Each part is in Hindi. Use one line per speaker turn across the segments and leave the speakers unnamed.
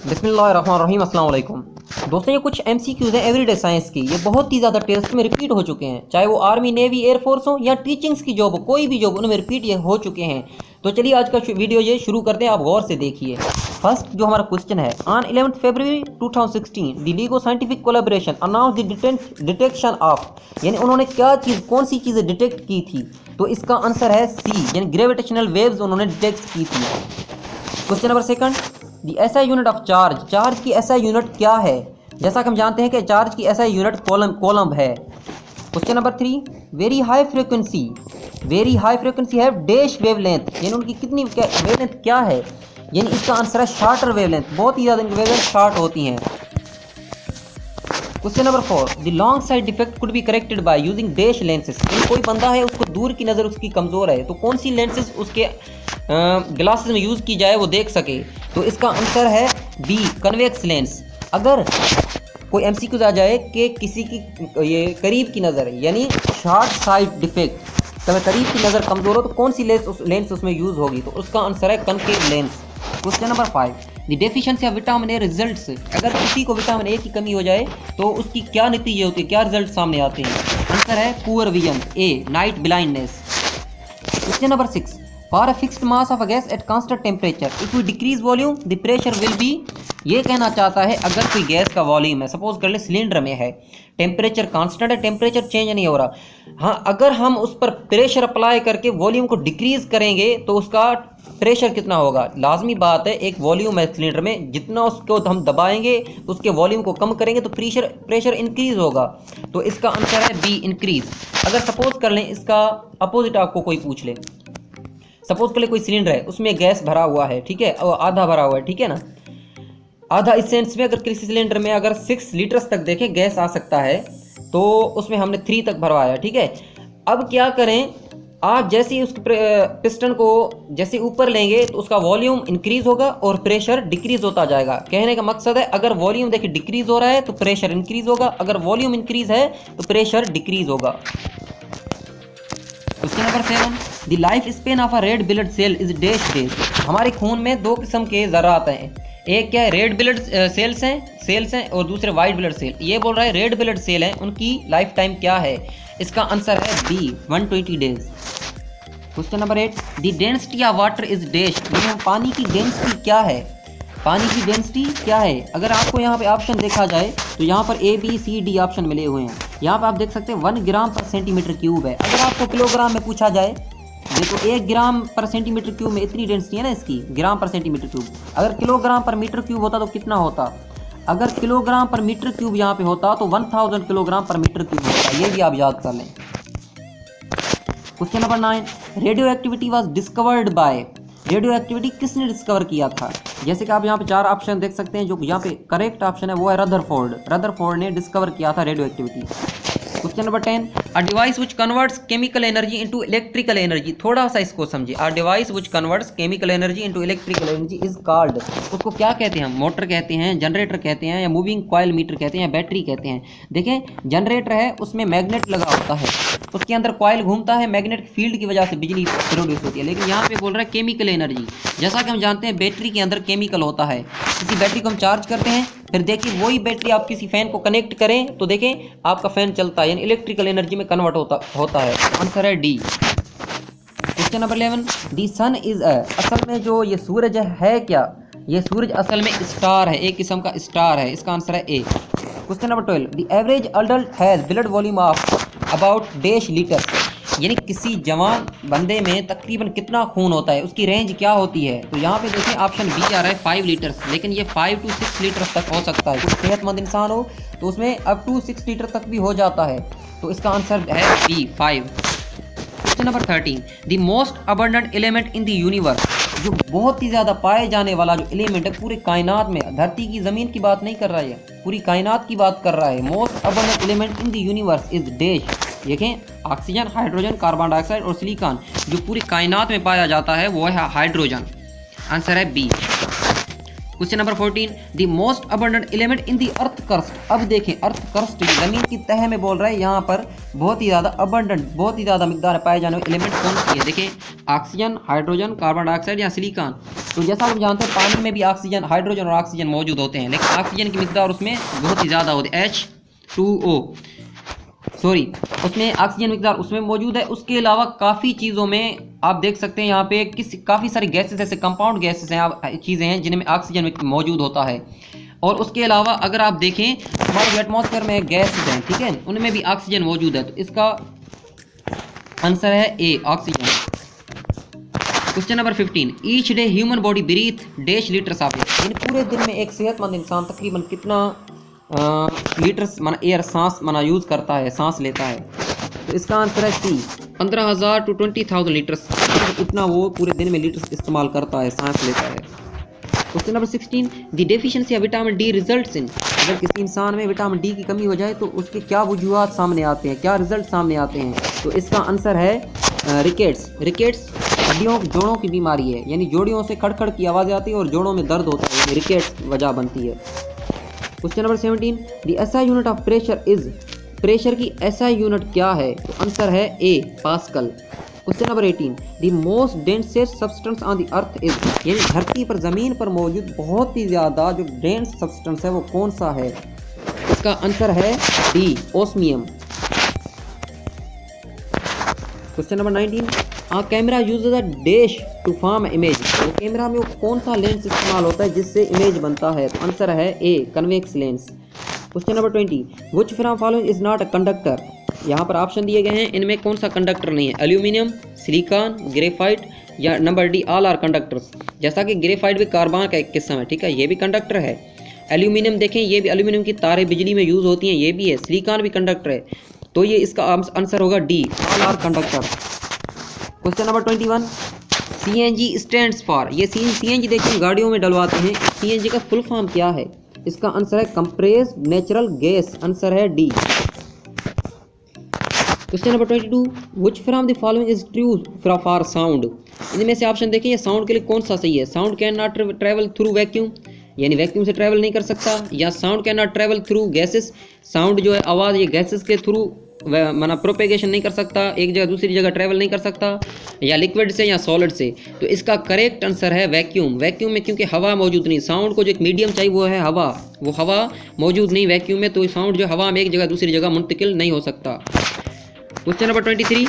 बिस्मिल्लाहिर्रहमानिर्रहीम, अस्सलाम वालेकुम। दोस्तों, ये कुछ MCQs हैं एवरीडे साइंस की। ये बहुत ही ज़्यादा टेस्ट में रिपीट हो चुके हैं, चाहे वो आर्मी, नेवी, एयरफोर्स हो या टीचिंग्स की जॉब हो, कोई भी जॉब उनमें रिपीट ये हो चुके हैं। तो चलिए आज का वीडियो ये शुरू करते हैं, आप गौर से देखिए। फर्स्ट जो हमारा क्वेश्चन है, on 11 February 2016 the LIGO scientific collaboration announce the detection of, यानी उन्होंने क्या चीज़, कौन सी चीज़ें डिटेक्ट की थी। तो इसका आंसर है सी, यानी ग्रेविटेशनल वेव्स उन्होंने डिटेक्ट की थी। Question number second, the SI unit of charge, charge की एसआई यूनिट क्या है। जैसा कि हम जानते हैं कि चार्ज की एसआई यूनिट कोलम्ब है। Question number 3, very high frequency, very high frequency है डैश वेवलेंथ, यानी उनकी कितनी वेवलेंथ क्या है, यानी इसका आंसर है शॉर्टर वेवलेंथ, बहुत ही ज़्यादा इनकी वेवलेंथ शॉर्ट होती हैं। Question number 4, the long side defect could be corrected by using dash lenses, कोई बंदा है उसको दूर की नज़र उसकी कमज़ोर है, तो कौन सी लेंसेज उसके ग्लासेस में यूज़ की जाए वो देख सके। तो इसका आंसर है बी, कन्वेक्स लेंस। अगर कोई MCQ आ जाए कि किसी की ये करीब की नज़र है, यानी शॉर्ट साइड डिफेक्ट, तो करीब की नज़र कमज़ोर हो तो कौन सी लेंस उसमें यूज़ होगी, तो उसका आंसर है concave lens. Question number 5, the deficiency of vitamin a result से, अगर किसी को विटामिन ए की कमी हो जाए तो उसकी क्या नतीजे होते हैं, क्या रिजल्ट सामने आते हैं। आंसर है poor vision, A, night blindness. Question number 6, for a fixed mass of a gas at constant temperature if we decrease volume the pressure will be, ये कहना चाहता है अगर कोई गैस का वॉल्यूम है, सपोज कर ले सिलेंडर में है, टेम्परेचर कांस्टेंट है, टेम्परेचर चेंज नहीं हो रहा, हाँ, अगर हम उस पर प्रेशर अप्लाई करके वॉल्यूम को डिक्रीज करेंगे तो उसका प्रेशर कितना होगा। लाजमी बात है, एक वॉल्यूम है सिलेंडर में, जितना उसको हम दबाएंगे उसके वॉल्यूम को कम करेंगे तो प्रेशर इंक्रीज होगा। तो इसका आंसर है बी, इंक्रीज। अगर सपोज कर लें इसका अपोजिट आपको कोई पूछ ले, सपोज कर ले कोई सिलेंडर है उसमें गैस भरा हुआ है, ठीक है, और आधा भरा हुआ है, ठीक है ना, आधा। इस सेंस में अगर किसी सिलेंडर में अगर 6 लीटर्स तक देखें गैस आ सकता है, तो उसमें हमने 3 तक भरवाया, ठीक है। अब क्या करें, आप जैसे ही उस पिस्टन को जैसे ऊपर लेंगे तो उसका वॉल्यूम इंक्रीज होगा और प्रेशर डिक्रीज होता जाएगा। कहने का मकसद है अगर वॉल्यूम देखिए डिक्रीज हो रहा है तो प्रेशर इंक्रीज होगा, अगर वॉल्यूम इंक्रीज है तो प्रेशर डिक्रीज होगा। Question number 7, the life span of a red blood cell is dash dash, हमारे खून में 2 किस्म के ज़रात हैं, एक क्या है, रेड ब्लड सेल्स हैं और दूसरे वाइट ब्लड सेल। ये बोल रहा है रेड ब्लड सेल हैं, उनकी लाइफ टाइम क्या है। इसका आंसर है B, 120 days. Question number 8, the density of water is dash, पानी की डेंसिटी क्या है, पानी की डेंसिटी क्या है। अगर आपको यहाँ पे ऑप्शन देखा जाए तो यहाँ पर ABCD ऑप्शन मिले हुए हैं। यहाँ पर आप देख सकते हैं 1 ग्राम पर सेंटीमीटर क्यूब है। अगर आपको किलोग्राम में पूछा जाए, देखो 1 ग्राम पर सेंटीमीटर क्यूब में इतनी डेंसिटी है ना इसकी, ग्राम पर सेंटीमीटर क्यूब। अगर किलोग्राम पर मीटर क्यूब होता तो कितना होता, अगर किलोग्राम पर मीटर क्यूब यहाँ पे होता तो 1000 किलोग्राम पर मीटर क्यूब होता, ये भी आप याद कर लें। Question number 9, radio activity was discovered by, radio activity किसने डिस्कवर किया था। जैसे कि आप यहाँ पे 4 ऑप्शन देख सकते हैं, जो यहाँ पे करेक्ट ऑप्शन है वो है रदरफोर्ड ने डिस्कवर किया था radio activity. Question number 10, a device which converts chemical energy into electrical energy, थोड़ा सा इसको समझिए। A device which converts chemical energy into electrical energy is called, उसको क्या कहते हैं, मोटर कहते हैं, जनरेटर कहते हैं, या मूविंग कॉइल मीटर कहते हैं, या बैटरी कहते हैं। देखें जनरेटर है उसमें मैग्नेट लगा होता है, उसके अंदर कॉइल घूमता है, मैग्नेटिक फील्ड की वजह से बिजली प्रोड्यूस होती है। लेकिन यहाँ पे बोल रहा है केमिकल एनर्जी, जैसा कि हम जानते हैं बैटरी के अंदर केमिकल होता है, किसी बैटरी को हम चार्ज करते हैं, फिर देखिए वही बैटरी आप किसी फैन को कनेक्ट करें तो देखें आपका फैन चलता है, यानी इलेक्ट्रिकल एनर्जी में कन्वर्ट होता है। आंसर है D. Question number 11, the sun is असल में जो ये सूरज है क्या, ये सूरज असल में स्टार है, एक किस्म का स्टार है। इसका आंसर है A. Question number 12, the average adult has blood volume of about dash litre, यानी किसी जवान बंदे में तकरीबन कितना खून होता है, उसकी रेंज क्या होती है। तो यहाँ पे देखें ऑप्शन बी आ रहा है 5 लीटर्स, लेकिन ये 5 to 6 लीटर तक हो सकता है। कोई सेहतमंद इंसान हो तो उसमें अप टू 6 लीटर तक भी हो जाता है। तो इसका आंसर है B, 5। Question number 13, the most abundant element in the universe, जो बहुत ही ज़्यादा पाए जाने वाला जो एलिमेंट है पूरे कायनात में, धरती की ज़मीन की बात नहीं कर रहा है, पूरी कायनात की बात कर रहा है। Most abundant element in the universe is dash, देखें ऑक्सीजन, हाइड्रोजन, कार्बन डाइऑक्साइड और सिलिकॉन, जो पूरी कायनात में पाया जाता है वो है हाइड्रोजन। आंसर है B. Question number 14, the most abundant element in the earth crust. अब देखें अर्थ क्रस्ट जमीन की तह में बोल रहा है, यहाँ पर बहुत ही ज़्यादा अबंडेंट, बहुत ही ज़्यादा मिकदार पाए जाने वाले एलिमेंट कौन सी है। देखें ऑक्सीजन, हाइड्रोजन, कार्बन डाइऑक्साइड या सिलिकॉन। तो जैसा हम जानते हैं पानी में भी ऑक्सीजन, हाइड्रोजन और ऑक्सीजन मौजूद होते हैं, लेकिन ऑक्सीजन की मिकदार उसमें बहुत ही ज़्यादा होती है, H2O, सॉरी, उसमें ऑक्सीजन मिकदार उसमें मौजूद है। उसके अलावा काफ़ी चीज़ों में आप देख सकते हैं यहाँ पे काफ़ी सारी गैसेस ऐसे कंपाउंड गैसेस हैं, चीज़ें हैं जिनमें ऑक्सीजन मौजूद होता है। और उसके अलावा अगर आप देखें हमारे एटमॉस्फेयर में गैसेस हैं, ठीक है, उनमें भी ऑक्सीजन मौजूद है। तो इसका आंसर है A, oxygen. Question number 15, each day human body breathe dash litres of air, यानी पूरे दिन में एक सेहतमंद इंसान तकरीबन कितना लीटर्स माना एयर सांस माना यूज़ करता है, सांस लेता है। तो इसका आंसर है सी, 15,000 to 20,000 लीटर्स, इतना वो पूरे दिन में लीटर्स इस्तेमाल करता है, सांस लेता है। Question number 16, the deficiency of vitamin D results in, अगर किसी इंसान में विटामिन डी की कमी हो जाए तो उसके क्या वजूहात सामने आते हैं, क्या रिजल्ट सामने आते हैं। तो इसका आंसर है रिकेट्स। रिकेट्स हड्डियों जोड़ों की बीमारी है, यानी जोड़ियों से खड़खड़ की आवाज़ें आती है और जोड़ों में दर्द होता है, यानी रिकेट्स वजह बनती है। Question number 17, the SI unit of pressure is, प्रेशर की एसआई यूनिट क्या है। तो आंसर है A, pascal. Question number 18, the most densest substance on the earth is, यानी धरती पर ज़मीन पर मौजूद बहुत ही ज़्यादा जो डेंस सब्सटेंस है वो कौन सा है। इसका आंसर है D, osmium. Question number 19, camera uses a dash to form image, तो कैमरा में वो कौन सा लेंस इस्तेमाल होता है जिससे इमेज बनता है। तो आंसर है A, convex lens. Question number 20, which from following is not a conductor, यहाँ पर ऑप्शन दिए गए हैं, इनमें कौन सा कंडक्टर नहीं है। एल्यूमिनियम, सिलिकॉन, ग्रेफाइट या number D, all are conductors. जैसा कि ग्रेफाइट भी कार्बन का एक किस्म है, ठीक है, ये भी कंडक्टर है। एल्यूमिनियम देखें, ये भी एल्यूमिनियम की तारें बिजली में यूज़ होती हैं, ये भी है। सिलिकॉन भी कंडक्टर है, तो ये इसका आंसर होगा D, all are conductor. Question number 21, CNG stands for, ये CNG देखिए गाड़ियों में डलवाते हैं, CNG का फुल फॉर्म क्या है। इसका आंसर है कंप्रेस्ड नेचुरल गैस, आंसर है D. Question number 22, which from the following is true for sound, इनमें से ऑप्शन देखें, साउंड के लिए कौन सा सही है। Sound can not travel through vacuum, यानी वैक्यूम से ट्रैवल नहीं कर सकता, या sound can not travel through gases, sound जो है आवाज़ ये गैसेस के थ्रू माना प्रोपेगेशन नहीं कर सकता, एक जगह दूसरी जगह ट्रैवल नहीं कर सकता, या लिक्विड से या सॉलिड से। तो इसका करेक्ट आंसर है वैक्यूम। वैक्यूम में क्योंकि हवा मौजूद नहीं, साउंड को जो एक मीडियम चाहिए वो है हवा, वो हवा मौजूद नहीं वैक्यूम में, तो साउंड जो हवा में एक जगह दूसरी जगह मुंतकिल नहीं हो सकता। Question number 23,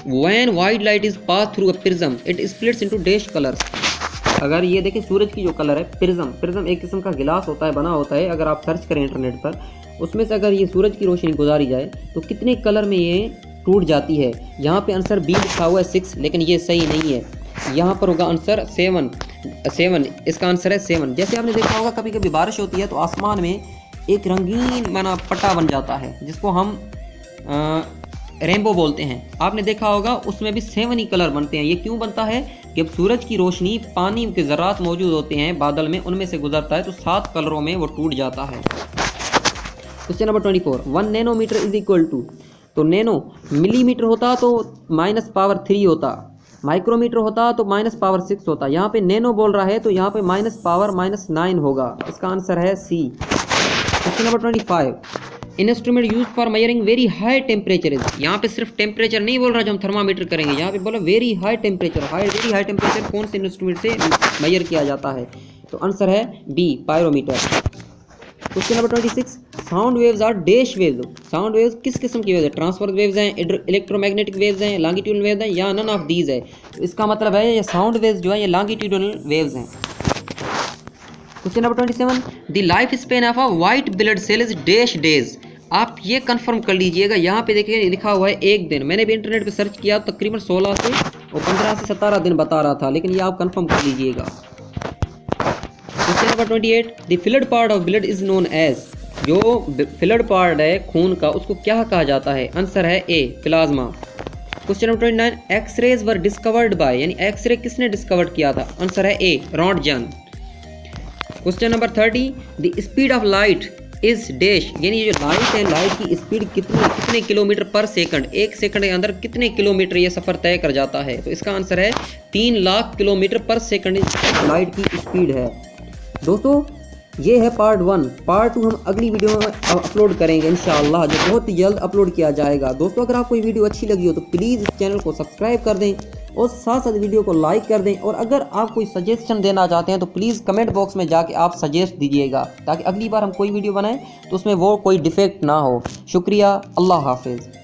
when white light is pass through a prism it splits into dash colours, अगर ये देखें सूरज की जो कलर है, प्रिज्म एक किस्म का गिलास होता है, बना होता है, अगर आप सर्च करें इंटरनेट पर, उसमें से अगर ये सूरज की रोशनी गुजारी जाए तो कितने कलर में ये टूट जाती है। यहाँ पे आंसर बी लिखा हुआ है 6, लेकिन ये सही नहीं है, यहाँ पर होगा आंसर 7, इसका आंसर है 7। जैसे आपने देखा होगा कभी कभी बारिश होती है तो आसमान में एक रंगीन माना पट्टा बन जाता है जिसको हम रेनबो बोलते हैं, आपने देखा होगा, उसमें भी 7 ही कलर बनते हैं। ये क्यों बनता है कि अब सूरज की रोशनी पानी के ज़रात मौजूद होते हैं बादल में, उनमें से गुजरता है तो 7 कलरों में वो टूट जाता है। Question number 24, 1 nanometre is equal to, तो नैनो मिलीमीटर होता तो -3 होता, माइक्रोमीटर होता तो -6 होता, यहाँ पे नैनो बोल रहा है तो यहाँ पे -9 होगा, इसका आंसर है C. Question number 25, instrument use for measuring very high temperature is, यहाँ पे सिर्फ टेम्परेचर नहीं बोल रहा जो हम थर्मामीटर करेंगे, यहाँ पे बोला very high temperature, very high temperature कौन से इंस्ट्रूमेंट से मेजर किया जाता है। तो आंसर है B, pyrometer. Question number 26, sound waves are dash waves, sound waves किस किस्म की वेव्स है, ट्रांसवर्स वेव्स हैं, इलेक्ट्रोमैग्नेटिक वेव्स हैं, लॉन्गिट्यूडनल वेव्स हैं, या नन ऑफ दीज है। तो इसका मतलब है ये साउंड वेव्स जो है ये लॉन्गिट्यूडनल वेव्स हैं। Question number 27, the life span of a white blood cell is dash days, आप ये कंफर्म कर लीजिएगा, यहाँ पे देखिए लिखा हुआ है 1 दिन, मैंने भी इंटरनेट पे सर्च किया तकरीबन 16 से और 15 से 17 दिन बता रहा था, लेकिन ये आप कंफर्म कर लीजिएगा। Question number 28, the fluid part of blood is known as, जो फिलड पार्ट है खून का उसको क्या कहा जाता है। आंसर है A, plasma. Question number 29, X rays were discovered by, यानी एक्सरे किसने डिस्कवर्ड किया था। आंसर है A, Roentgen. Question number 30, the speed of light is dash, यानी जो लाइट है लाइट की स्पीड कितने किलोमीटर पर सेकंड, 1 सेकंड के अंदर कितने किलोमीटर ये सफ़र तय कर जाता है। तो इसका आंसर है 3 लाख किलोमीटर पर सेकंड लाइट की स्पीड है। दोस्तों ये है पार्ट 1, पार्ट 2 हम अगली वीडियो में अपलोड करेंगे इंशाअल्लाह, जो बहुत ही जल्द अपलोड किया जाएगा। दोस्तों अगर आपको ये वीडियो अच्छी लगी हो तो प्लीज़ इस चैनल को सब्सक्राइब कर दें और साथ साथ वीडियो को लाइक कर दें। और अगर आप कोई सजेशन देना चाहते हैं तो प्लीज़ कमेंट बॉक्स में जाके आप सजेस्ट दीजिएगा, ताकि अगली बार हम कोई वीडियो बनाएं तो उसमें वो कोई डिफेक्ट ना हो। शुक्रिया, अल्लाह हाफिज़।